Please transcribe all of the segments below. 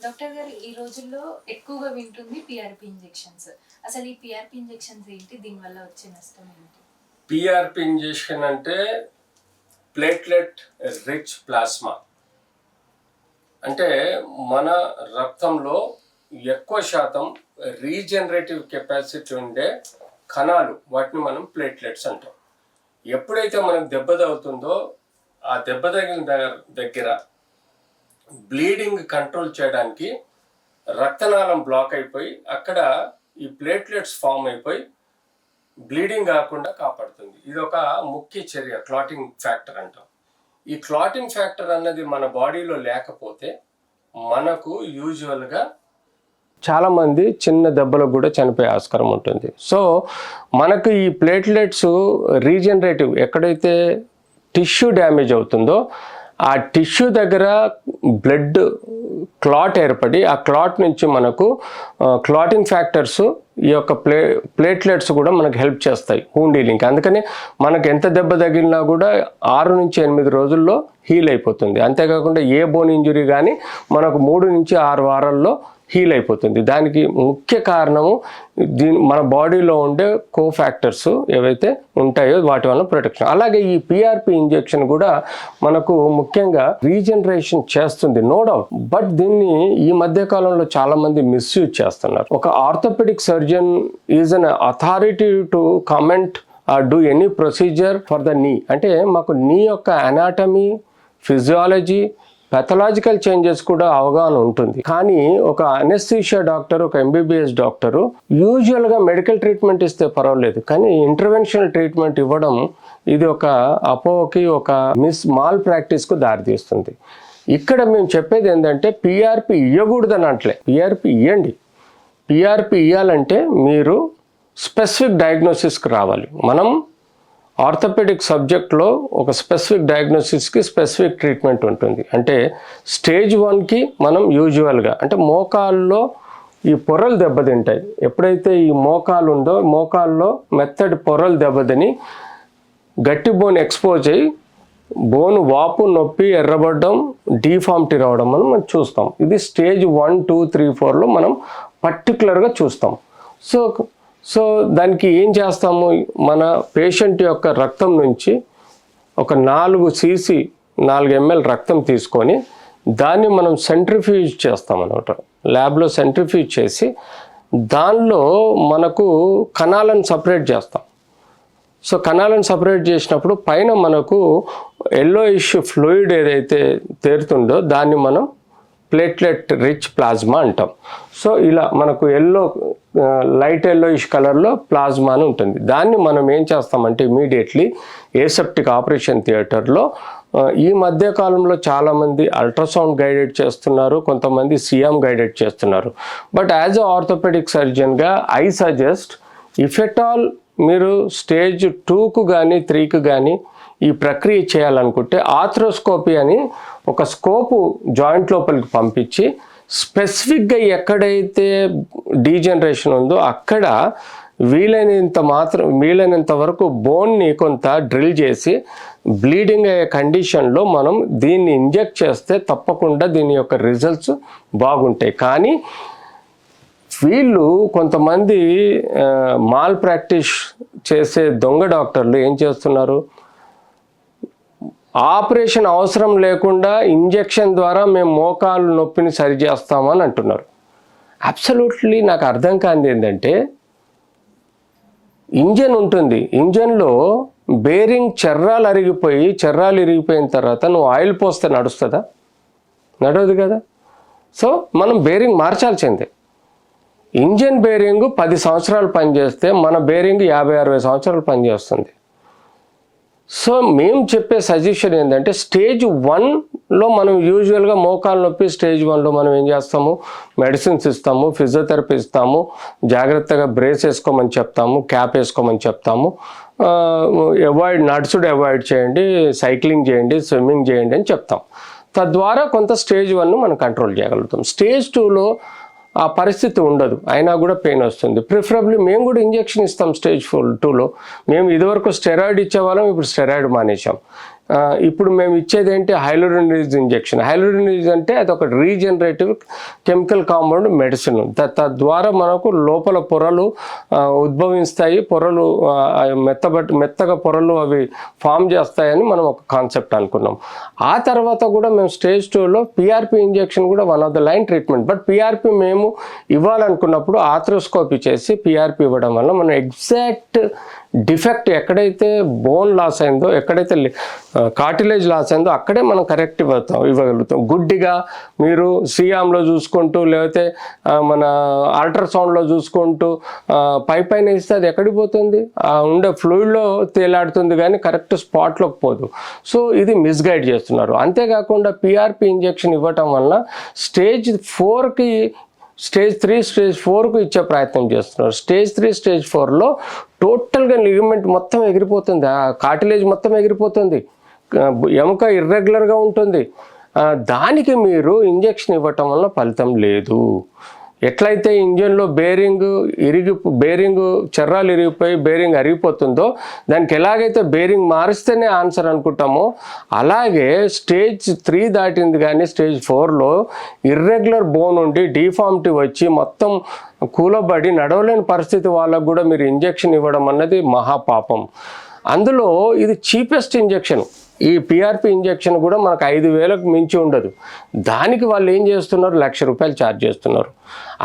Doctor గారు ఈ రోజుల్లో ఎక్కువగా వింటుంది పిఆర్పి ఇంజెక్షన్స్. అసలు ఈ పిఆర్పి ఇంజెక్షన్స్ ఏంటి? దీనివల్ల వచ్చే నష్టం ఏంటి? పిఆర్పి ఇంజెక్షన్ అంటే ప్లేట్లెట్ రిచ్ ప్లాస్మా. అంటే మన రక్తంలో ఎక్కువ శాతం రీజనరేటివ్ కెపాసిటీ ఉండే కణాలు, వాటిని మనం ప్లేట్లెట్స్ అంటాం. ఎప్పుడైతే మనకు దెబ్బ తగులుతుందో ఆ దెబ్బ తగిలిన దగ్గర బ్లీడింగ్ కంట్రోల్ చేయడానికి రక్తనాళం బ్లాక్ అయిపోయి అక్కడ ఈ ప్లేట్లెట్స్ ఫామ్ అయిపోయి బ్లీడింగ్ కాకుండా కాపాడుతుంది. ఇది ఒక ముఖ్య చర్య, క్లాటింగ్ ఫ్యాక్టర్ అంటాం. ఈ క్లాటింగ్ ఫ్యాక్టర్ అన్నది మన బాడీలో లేకపోతే మనకు యూజువల్గా చాలామంది చిన్న దెబ్బలకు కూడా చనిపోయే ఆస్కారం ఉంటుంది. సో మనకు ఈ ప్లేట్లెట్స్ రీజనరేటివ్, ఎక్కడైతే టిష్యూ డ్యామేజ్ అవుతుందో ఆ టిష్యూ దగ్గర బ్లడ్ క్లాట్ ఏర్పడి ఆ క్లాట్ నుంచి మనకు క్లాటింగ్ ఫ్యాక్టర్స్, ఈ యొక్క ప్లేట్లెట్స్ కూడా మనకు హెల్ప్ చేస్తాయి వూండ్ హీలింగ్కి. అందుకని మనకు ఎంత దెబ్బ తగిలినా కూడా 6 నుంచి 8 రోజుల్లో హీల్ అయిపోతుంది. అంతేకాకుండా ఏ బోన్ ఇంజురీ కానీ మనకు 3 నుంచి 6 వారాల్లో హీల్ అయిపోతుంది. దానికి ముఖ్య కారణము మన బాడీలో ఉండే కోఫాక్టర్స్ ఏవైతే ఉంటాయో వాటి వల్ల ప్రొటెక్షన్. అలాగే ఈ పిఆర్పి ఇంజెక్షన్ కూడా మనకు ముఖ్యంగా రీజనరేషన్ చేస్తుంది, నో డౌట్. బట్ దీన్ని ఈ మధ్య కాలంలో చాలా మంది మిస్యూజ్ చేస్తున్నారు. ఒక orthopaedic surgeon is an authority to comment or do any procedure for the knee. అంటే మాకు నీ యొక్క అనాటమీ, ఫిజియాలజీ, పెథలాజికల్ చేంజెస్ కూడా అవగాహన ఉంటుంది. కానీ ఒక అనెస్థీషియా డాక్టర్, ఒక ఎంబీబీఎస్ డాక్టరు యూజువల్గా మెడికల్ ట్రీట్మెంట్ ఇస్తే పర్వాలేదు, కానీ ఇంటర్వెన్షనల్ ట్రీట్మెంట్ ఇవ్వడం ఇది ఒక అపోకి, ఒక మాల్ ప్రాక్టీస్కు దారితీస్తుంది. ఇక్కడ మేము చెప్పేది ఏంటంటే పిఆర్పి ఇవ్వకూడదని అంటలే, పిఆర్పి ఇవ్వండి. పిఆర్పి ఇవ్వాలంటే మీరు స్పెసిఫిక్ డయాగ్నోసిస్కి రావాలి. మనం ఆర్థోపెడిక్ సబ్జెక్ట్లో ఒక స్పెసిఫిక్ డయాగ్నోసిస్కి స్పెసిఫిక్ ట్రీట్మెంట్ ఉంటుంది. అంటే స్టేజ్ 1కి మనం యూజువల్గా అంటే మోకాల్లో ఈ పొరలు దెబ్బతింటాయి. ఎప్పుడైతే ఈ మోకాలు ఉందో మోకాల్లో మెత్తటి పొరలు దెబ్బతిని గట్టి బోన్ ఎక్స్పోజ్ అయ్యి బోను వాపు, నొప్పి, ఎర్రబడ్డం, డీఫార్మిటీ రావడం మనం చూస్తాం. ఇది స్టేజ్ 1, 2, 3, 4లో మనం పర్టికులర్గా చూస్తాం. సో దానికి ఏం చేస్తాము, మన పేషెంట్ యొక్క రక్తం నుంచి ఒక 4 cc 4 ml రక్తం తీసుకొని దాన్ని మనం సెంట్రిఫ్యూజ్ చేస్తాం అన్నమాట. ల్యాబ్లో సెంట్రిఫ్యూజ్ చేసి దానిలో మనకు కణాలను సపరేట్ చేస్తాం. సో కణాలను సపరేట్ చేసినప్పుడు పైన మనకు ఎల్లోయిష్ ఫ్లూయిడ్ ఏదైతే తేరుతుందో దాన్ని మనం ప్లేట్లెట్ రిచ్ ప్లాస్మా అంటాం. సో ఇలా మనకు లైట్ ఎల్లోయిష్ కలర్లో ప్లాస్మా అని ఉంటుంది. దాన్ని మనం ఏం చేస్తామంటే ఇమీడియట్లీ ఏసెప్టిక్ ఆపరేషన్ థియేటర్లో ఈ మధ్య కాలంలో చాలామంది అల్ట్రాసౌండ్ గైడెడ్ చేస్తున్నారు, కొంతమంది సిఎం గైడెడ్ చేస్తున్నారు. బట్ యాజ్ అ ఆర్థోపెడిక్ సర్జన్గా I suggest, if at all మీరు స్టేజ్ 2కు కానీ 3కు కానీ ఈ ప్రక్రియ చేయాలనుకుంటే ఆర్థ్రోస్కోపీ అని ఒక స్కోపు జాయింట్ లోపలికి పంపించి స్పెసిఫిక్గా ఎక్కడైతే డీజనరేషన్ ఉందో అక్కడ వీలైనంత వరకు బోన్ని కొంత డ్రిల్ చేసి బ్లీడింగ్ అయ్యే కండిషన్లో మనం దీన్ని ఇంజెక్ట్ చేస్తే తప్పకుండా దీని యొక్క రిజల్ట్స్ బాగుంటాయి. కానీ వీళ్ళు కొంతమంది మాల్ ప్రాక్టీస్ చేసే దొంగ డాక్టర్లు ఏం చేస్తున్నారు, ఆపరేషన్ అవసరం లేకుండా ఇంజెక్షన్ ద్వారా మేము మోకాలు నొప్పిని సరిచేస్తామని అంటున్నారు. అబ్సల్యూట్లీ నాకు అర్థం కానిది ఏంటంటే, ఇంజన్ ఉంటుంది, ఇంజన్లో బేరింగ్ చర్రాలు ఇరిగిపోయిన తర్వాత నువ్వు ఆయిల్ పోస్తే నడుస్తుందా? నడవదు కదా. సో మనం బేరింగ్ మార్చాల్సిందే. ఇంజన్ బేరింగ్ 10 సంవత్సరాలు పనిచేస్తే మన బేరింగ్ 50-60 సంవత్సరాలు పనిచేస్తుంది. సో మేము చెప్పే సజెషన్ ఏంటంటే స్టేజ్ 1లో మనం యూజువల్గా మోకాలు నొప్పి స్టేజ్ 1లో మనం ఏం చేస్తాము, మెడిసిన్స్ ఇస్తాము, ఫిజియోథెరపీ ఇస్తాము, జాగ్రత్తగా బ్రేస్ వేసుకోమని చెప్తాము, క్యాప్ వేసుకోమని చెప్తాము, నడుచుడు అవాయిడ్ చేయండి, సైక్లింగ్ చేయండి, స్విమ్మింగ్ చేయండి అని చెప్తాం. తద్వారా కొంత స్టేజ్ 1ను మనం కంట్రోల్ చేయగలుగుతాం. స్టేజ్ 2లో ఆ పరిస్థితి ఉండదు, అయినా కూడా పెయిన్ వస్తుంది. ప్రిఫరబుల్లీ మేము కూడా ఇంజెక్షన్ ఇస్తాం స్టేజ్ 2లో. మేము ఇదివరకు స్టెరాయిడ్ ఇచ్చేవాళ్ళం, ఇప్పుడు స్టెరాయిడ్ మానేసాం. ఇప్పుడు మేము ఇచ్చేది ఏంటి హైలోరినిజ్ ఇంజెక్షన్. హైలోరినిజ్ అంటే అది ఒక రీజనరేటివ్ కెమికల్ కాంపౌండ్ మెడిసిన్. తద్వారా మనకు లోపల పొరలు ఉద్భవిస్తాయి, పొరలు మెత్తగా పొరలు అవి ఫామ్ చేస్తాయని మనం ఒక కాన్సెప్ట్ అనుకున్నాం. ఆ తర్వాత కూడా మేము స్టేజ్ 2లో పిఆర్పి ఇంజెక్షన్ కూడా one of the line treatment. But PRP మేము ఇవ్వాలనుకున్నప్పుడు ఆర్థ్రోస్కోపీ చేసి పిఆర్పి ఇవ్వడం వల్ల మనం ఎగ్జాక్ట్ డిఫెక్ట్ ఎక్కడైతే బోన్ లాస్ అయిందో, ఎక్కడైతే కార్టిలేజ్ లాస్ అయిందో అక్కడే మనం కరెక్ట్ ఇవ్వగలుగుతాం. గుడ్డిగా మీరు సియామ్లో చూసుకుంటూ లేకపోతే మన అల్ట్రాసౌండ్లో చూసుకుంటూ పైన ఇస్తే అది ఎక్కడికి పోతుంది, ఉండే ఫ్లూయిడ్లో తేలాడుతుంది కానీ కరెక్ట్ స్పాట్లోకి పోదు. సో ఇది మిస్గైడ్ చేస్తున్నారు. అంతేకాకుండా పిఆర్పి ఇంజెక్షన్ ఇవ్వటం వల్ల స్టేజ్ 4కి స్టేజ్ 3 స్టేజ్ 4కు ఇచ్చే ప్రయత్నం చేస్తున్నారు. స్టేజ్ 3 స్టేజ్ 4లో టోటల్గా లిగమెంట్ మొత్తం ఎగిరిపోతుంది, ఆ కార్టిలేజ్ మొత్తం ఎగిరిపోతుంది, ఎముక ఇర్రెగ్యులర్గా ఉంటుంది. దానికి మీరు ఇంజెక్షన్ ఇవ్వటం వల్ల ఫలితం లేదు. ఎట్లయితే ఇంజన్లో బేరింగ్ చర్రాలు ఇరిగిపోయి బేరింగ్ అరిగిపోతుందో దానికి ఎలాగైతే బేరింగ్ మారిస్తేనే ఆన్సర్ అనుకుంటామో, అలాగే స్టేజ్ 3 దాటింది కానీ స్టేజ్ 4లో ఇర్రెగ్యులర్ బోన్ ఉండి డిఫార్మిటీ వచ్చి మొత్తం కూలబడి నడవలేని పరిస్థితి వాళ్ళకు కూడా మీరు ఇంజెక్షన్ ఇవ్వడం అన్నది మహాపాపం. అందులో ఇది చీపెస్ట్ ఇంజెక్షన్. ఈ పిఆర్పి ఇంజెక్షన్ కూడా మనకు 5,000కు మించి ఉండదు. దానికి వాళ్ళు ఏం చేస్తున్నారు, ₹1,00,000 ఛార్జ్ చేస్తున్నారు.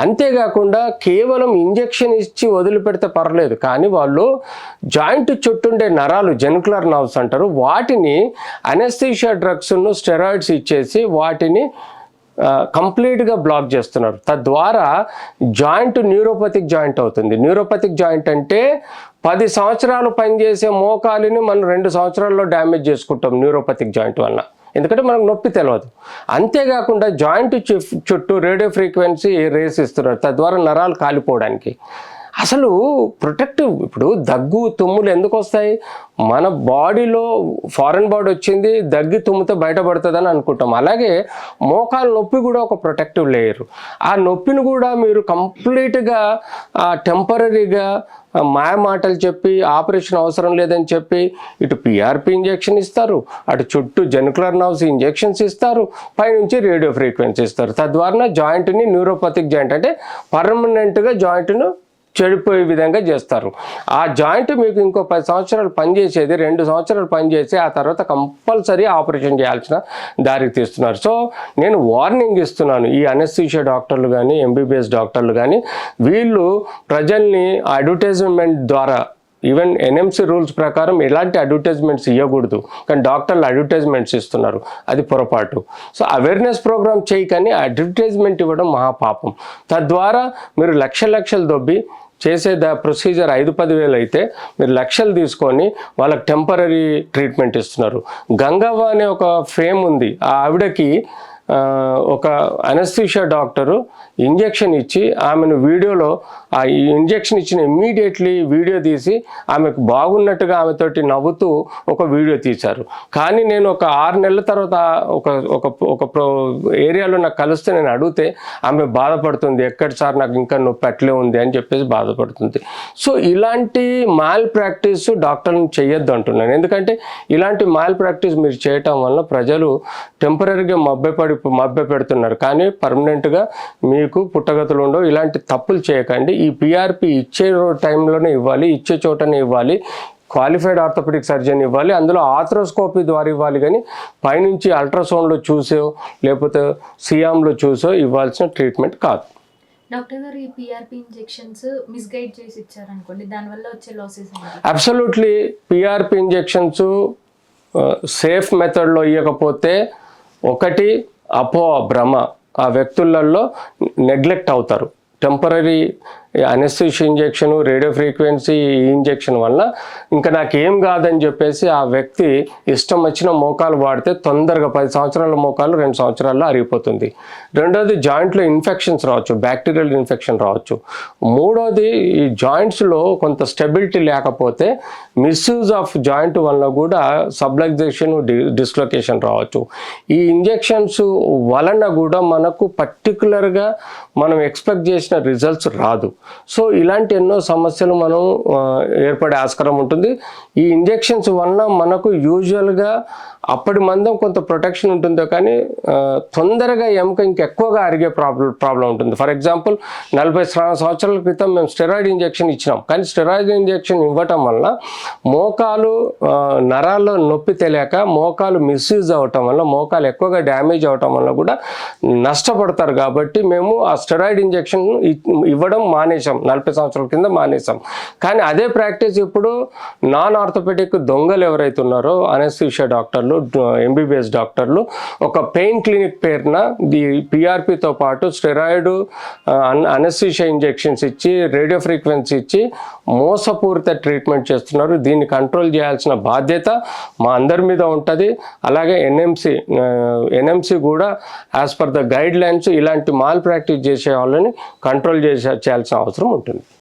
అంతేకాకుండా కేవలం ఇంజెక్షన్ ఇచ్చి వదిలిపెడితే పర్లేదు, కానీ వాళ్ళు జాయింట్ చుట్టుండే నరాలు జెనికులర్ నర్వ్స్ అంటారు, వాటిని అనెస్థీషియా డ్రగ్స్ను స్టెరాయిడ్స్ ఇచ్చేసి వాటిని కంప్లీట్గా బ్లాక్ చేస్తున్నారు. తద్వారా జాయింట్ న్యూరోపతిక్ జాయింట్ అవుతుంది. న్యూరోపతిక్ జాయింట్ అంటే 10 సంవత్సరాలు పనిచేసే మోకాలిని మనం 2 సంవత్సరాల్లో డ్యామేజ్ చేసుకుంటాం న్యూరోపతిక్ జాయింట్ వల్ల, ఎందుకంటే మనకు నొప్పి తెలియదు. అంతేకాకుండా జాయింట్ చుట్టూ రేడియో ఫ్రీక్వెన్సీ రేస్ ఇస్తున్నారు, తద్వారా నరాలు కాలిపోవడానికి. అసలు ప్రొటెక్టివ్. ఇప్పుడు దగ్గు తుమ్ములు ఎందుకు వస్తాయి, మన బాడీలో ఫారెన్ బాడీ వచ్చింది దగ్గి తుమ్ముతో బయటపడుతుందని అనుకుంటాం. అలాగే మోకాలు నొప్పి కూడా ఒక ప్రొటెక్టివ్ లేయర్. ఆ నొప్పిని కూడా మీరు కంప్లీట్గా టెంపరీగా మాయ మాటలు చెప్పి ఆపరేషన్ అవసరం లేదని చెప్పి ఇటు పిఆర్పి ఇంజెక్షన్ ఇస్తారు, అటు చుట్టూ జెనికులర్ నర్వ్స్ ఇంజెక్షన్స్ ఇస్తారు, పైనుంచి రేడియో ఫ్రీక్వెన్సీ ఇస్తారు. తద్వారా జాయింట్ని న్యూరోపతిక్ జాయింట్ అంటే పర్మనెంట్గా జాయింట్ను చెడిపోయే విధంగా చేస్తారు. ఆ జాయింట్ మీకు ఇంకో 10 సంవత్సరాలు పనిచేసేది 2 సంవత్సరాలు పనిచేసి ఆ తర్వాత కంపల్సరీ ఆపరేషన్ చేయాల్సిన దారికి తీస్తున్నారు. సో నేను వార్నింగ్ ఇస్తున్నాను, ఈ అనెస్థీషియా డాక్టర్లు కానీ ఎంబీబీఎస్ డాక్టర్లు కానీ వీళ్ళు ప్రజల్ని అడ్వర్టైజ్మెంట్ ద్వారా, ఈవెన్ ఎన్ఎంసీ రూల్స్ ప్రకారం ఎలాంటి అడ్వర్టైజ్మెంట్స్ ఇవ్వకూడదు, కానీ డాక్టర్లు అడ్వర్టైజ్మెంట్స్ ఇస్తున్నారు, అది పొరపాటు. సో అవేర్నెస్ ప్రోగ్రామ్ చేయి, కానీ అడ్వర్టైజ్మెంట్ ఇవ్వడం మహాపాపం. తద్వారా మీరు లక్షలు దొబ్బి చేసే ప్రొసీజర్ 5-10 వేలు అయితే మీరు లక్షలు తీసుకొని వాళ్ళకి టెంపరీ ట్రీట్మెంట్ ఇస్తున్నారు. గంగవ్వ అనే ఒక ఫేమ్ ఉంది, ఆ ఆవిడకి ఒక అనెస్థీషియా డాక్టరు ఇంజెక్షన్ ఇచ్చి ఆమెను వీడియోలో ఆ ఇంజెక్షన్ ఇచ్చిన ఇమ్మీడియట్లీ వీడియో తీసి ఆమెకు బాగున్నట్టుగా ఆమెతోటి నవ్వుతూ ఒక వీడియో తీశారు. కానీ నేను ఒక 6 నెలల తర్వాత ఒక ఏరియాలో నాకు కలిస్తే నేను అడిగితే ఆమె బాధపడుతుంది, ఎక్కడ సార్ నాకు ఇంకా నొప్పి అట్లే ఉంది అని చెప్పేసి బాధపడుతుంది. సో ఇలాంటి మాల్ ప్రాక్టీస్ డాక్టర్లను చేయొద్దు అంటున్నాను. ఎందుకంటే ఇలాంటి మాల్ ప్రాక్టీస్ మీరు చేయటం వల్ల ప్రజలు టెంపరీగా మభ్య పెడుతున్నారు, కానీ పర్మనెంట్గా మీకు పుట్టగతులు ఉండవు. ఇలాంటి తప్పులు చేయకండి. ఈ పిఆర్పి ఇచ్చే టైంలోనే ఇవ్వాలి, ఇచ్చే చోటనే ఇవ్వాలి, క్వాలిఫైడ్ ఆర్థోపెడిక్ సర్జన్ ఇవ్వాలి, అందులో ఆర్థ్రోస్కోపీ ద్వారా ఇవ్వాలి, కానీ పైనుంచి అల్ట్రాసౌండ్లో చూసో లేకపోతే సియామ్లో చూసో ఇవ్వాల్సిన ట్రీట్మెంట్ కాదు. డాక్టర్ గారు, ఈ పిఆర్పి ఇంజెక్షన్స్ మిస్గైడ్ చేసి ఇచ్చారనుకోండి, దానివల్ల వచ్చే లాసెస్ ఏంటి? అబ్సల్యూట్లీ పిఆర్పి ఇంజెక్షన్స్ సేఫ్ మెథడ్లో ఇవ్వకపోతే ఒకటి భ్రమ, ఆ వ్యక్తులలో నెగ్లెక్ట్ అవుతారు. Temporary anaesthesia injection, radio frequency injection వల్ల ఇంకా నాకేం కాదని చెప్పేసి ఆ వ్యక్తి ఇష్టం వచ్చిన మోకాలు వాడితే తొందరగా 10 సంవత్సరాల మోకాలు 2 సంవత్సరాల్లో అరిగిపోతుంది. రెండోది జాయింట్లో ఇన్ఫెక్షన్స్ రావచ్చు, బ్యాక్టీరియల్ ఇన్ఫెక్షన్ రావచ్చు. మూడోది ఈ జాయింట్స్లో కొంత స్టెబిలిటీ లేకపోతే మిస్యూజ్ ఆఫ్ జాయింట్ వల్ల కూడా సబ్లక్సేషన్, డిస్లొకేషన్ రావచ్చు. ఈ ఇంజెక్షన్స్ వలన కూడా మనకు పర్టికులర్గా మనం ఎక్స్పెక్ట్ చేసిన రిజల్ట్స్ రాదు. సో ఇలాంటి ఎన్నో సమస్యలు మనం ఏర్పడే ఆస్కారం ఉంటుంది. ఈ ఇంజెక్షన్స్ వలన మనకు యూజువల్గా అప్పటి మందం కొంత ప్రొటెక్షన్ ఉంటుందో కానీ తొందరగా ఎముక ఇంకెక్కువగా అరిగే ప్రాబ్లం ఉంటుంది. ఫర్ ఎగ్జాంపుల్ 40 సంవత్సరాల క్రితం మేము స్టెరాయిడ్ ఇంజెక్షన్ ఇచ్చినాం, కానీ స్టెరాయిడ్ ఇంజెక్షన్ ఇవ్వటం వల్ల మోకాలు నరాల్లో నొప్పి తెలియక మోకాలు మిస్యూజ్ అవ్వటం వల్ల మోకాలు ఎక్కువగా డ్యామేజ్ అవ్వటం వల్ల కూడా నష్టపడతారు. కాబట్టి మేము ఆ స్టెరాయిడ్ ఇంజెక్షన్ ఇవ్వడం మానేసాం, 40 సంవత్సరాల కింద మానేసాం. కానీ అదే ప్రాక్టీస్ ఇప్పుడు నాన్ ఆర్థోపెడిక్ దొంగలు ఎవరైతే ఉన్నారో అనెస్థీషియా డాక్టర్లు, ఎంబీబీఎస్ డాక్టర్లు ఒక పెయిన్ క్లినిక్ పేరున ది పిఆర్పితో పాటు స్టెరాయిడ్ అనెస్థీషియా ఇంజెక్షన్స్ ఇచ్చి రేడియో ఫ్రీక్వెన్సీ ఇచ్చి మోసపూరిత ట్రీట్మెంట్ చేస్తున్నారు. దీన్ని కంట్రోల్ చేయాల్సిన బాధ్యత మా అందరి మీద ఉంటుంది. అలాగే ఎన్ఎంసి కూడా as per the guide lines ఇలాంటి మాల్ ప్రాక్టీస్ చేసే వాళ్ళని కంట్రోల్ చేయాల్సిన అవసరం ఉంటుంది.